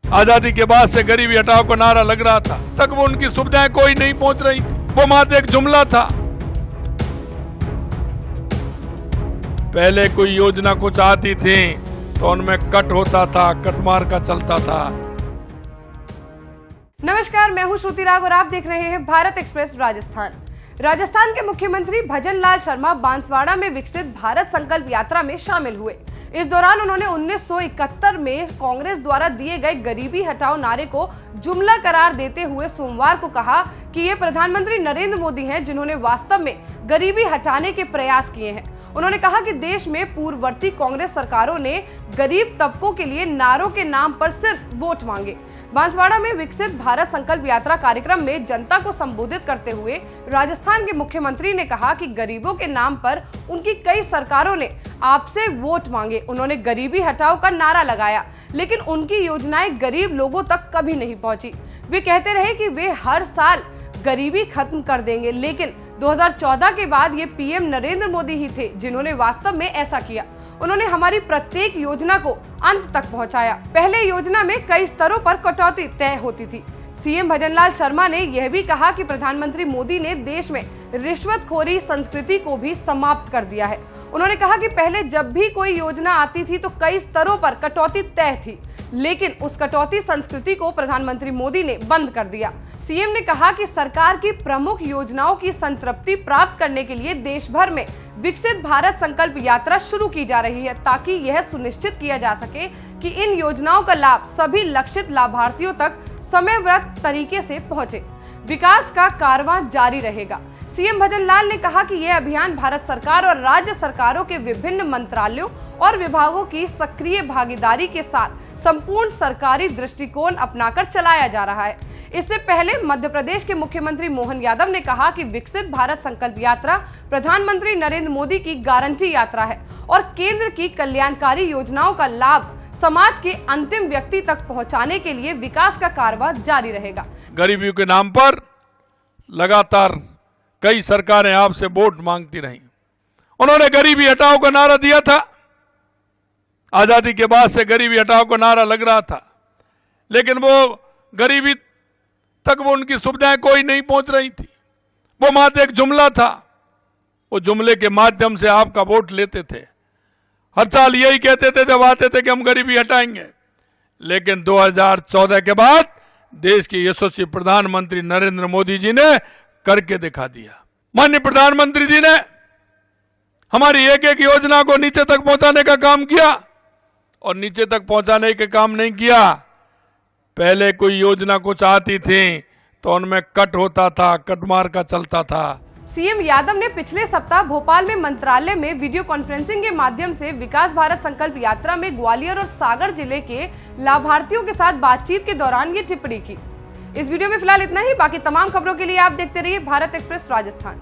आजादी के बाद से गरीबी हटाओ का नारा लग रहा था, तक वो उनकी सुविधाएं कोई नहीं पहुंच रही थी। वो मात्र एक जुमला था। पहले कोई योजना कुछ आती थी तो उनमें कट होता था, कटमार का चलता था। नमस्कार, मैं हूं श्रुति राग और आप देख रहे हैं भारत एक्सप्रेस राजस्थान। राजस्थान के मुख्यमंत्री भजन लाल शर्मा बांसवाड़ा में विकसित भारत संकल्प यात्रा में शामिल हुए। इस दौरान उन्होंने 1971 में कांग्रेस द्वारा दिए गए गरीबी हटाओ नारे को जुमला करार देते हुए सोमवार को कहा कि ये प्रधानमंत्री नरेंद्र मोदी हैं जिन्होंने वास्तव में गरीबी हटाने के प्रयास किए हैं। उन्होंने कहा कि देश में पूर्ववर्ती कांग्रेस सरकारों ने गरीब तबकों के लिए नारों के नाम पर सिर्फ वोट मांगे। बांसवाड़ा में विकसित भारत संकल्प यात्रा कार्यक्रम में जनता को संबोधित करते हुए राजस्थान के मुख्यमंत्री ने कहा कि गरीबों के नाम पर उनकी कई सरकारों ने आपसे वोट मांगे। उन्होंने गरीबी हटाओ का नारा लगाया, लेकिन उनकी योजनाएं गरीब लोगों तक कभी नहीं पहुंची। वे कहते रहे कि वे हर साल गरीबी खत्म कर देंगे, लेकिन 2014 के बाद ये पीएम नरेंद्र मोदी ही थे जिन्होंने वास्तव में ऐसा किया। उन्होंने हमारी प्रत्येक योजना को अंत तक पहुंचाया। पहले योजना में कई स्तरों पर कटौती तय होती थी। सीएम भजन लाल शर्मा ने यह भी कहा कि प्रधानमंत्री मोदी ने देश में रिश्वतखोरी संस्कृति को भी समाप्त कर दिया है। उन्होंने कहा कि पहले जब भी कोई योजना आती थी तो कई स्तरों पर कटौती तय थी, लेकिन उस कटौती संस्कृति को प्रधानमंत्री मोदी ने बंद कर दिया। सीएम ने कहा कि सरकार की प्रमुख योजनाओं की संतृप्ति प्राप्त करने के लिए देश भर में विकसित भारत संकल्प यात्रा शुरू की जा रही है, ताकि यह सुनिश्चित किया जा सके कि इन योजनाओं का लाभ सभी लक्षित लाभार्थियों तक समयबद्ध तरीके से पहुंचे। विकास का कारवां जारी रहेगा। सीएम भजन लाल ने कहा कि यह अभियान भारत सरकार और राज्य सरकारों के विभिन्न मंत्रालयों और विभागों की सक्रिय भागीदारी के साथ संपूर्ण सरकारी दृष्टिकोण अपनाकर चलाया जा रहा है। इससे पहले मध्य प्रदेश के मुख्यमंत्री मोहन यादव ने कहा कि विकसित भारत संकल्प यात्रा प्रधानमंत्री नरेंद्र मोदी की गारंटी यात्रा है और केंद्र की कल्याणकारी योजनाओं का लाभ समाज के अंतिम व्यक्ति तक पहुंचाने के लिए विकास का कारवां जारी रहेगा। गरीबी के नाम पर लगातार कई सरकारें आपसे वोट मांगती रही। उन्होंने गरीबी हटाओ का नारा दिया था। आजादी के बाद से गरीबी हटाओ का नारा लग रहा था, लेकिन वो गरीबी तक वो उनकी सुविधाएं कोई नहीं पहुंच रही थी। वो मात्र एक जुमला था। वो जुमले के माध्यम से आपका वोट लेते थे। हर साल यही कहते थे जब आते थे कि हम गरीबी हटाएंगे, लेकिन 2014 के बाद देश के यशस्वी प्रधानमंत्री नरेंद्र मोदी जी ने करके दिखा दिया। माननीय प्रधानमंत्री जी ने हमारी एक एक योजना को नीचे तक पहुंचाने का काम किया, और नीचे तक पहुंचाने के काम नहीं किया। पहले कोई योजना कुछ आती थी तो उनमें कट होता था, कटमार का चलता था। सीएम यादव ने पिछले सप्ताह भोपाल में मंत्रालय में वीडियो कॉन्फ्रेंसिंग के माध्यम से विकास भारत संकल्प यात्रा में ग्वालियर और सागर जिले के लाभार्थियों के साथ बातचीत के दौरान ये टिप्पणी की। इस वीडियो में फिलहाल इतना ही। बाकी तमाम खबरों के लिए आप देखते रहिए भारत एक्सप्रेस राजस्थान।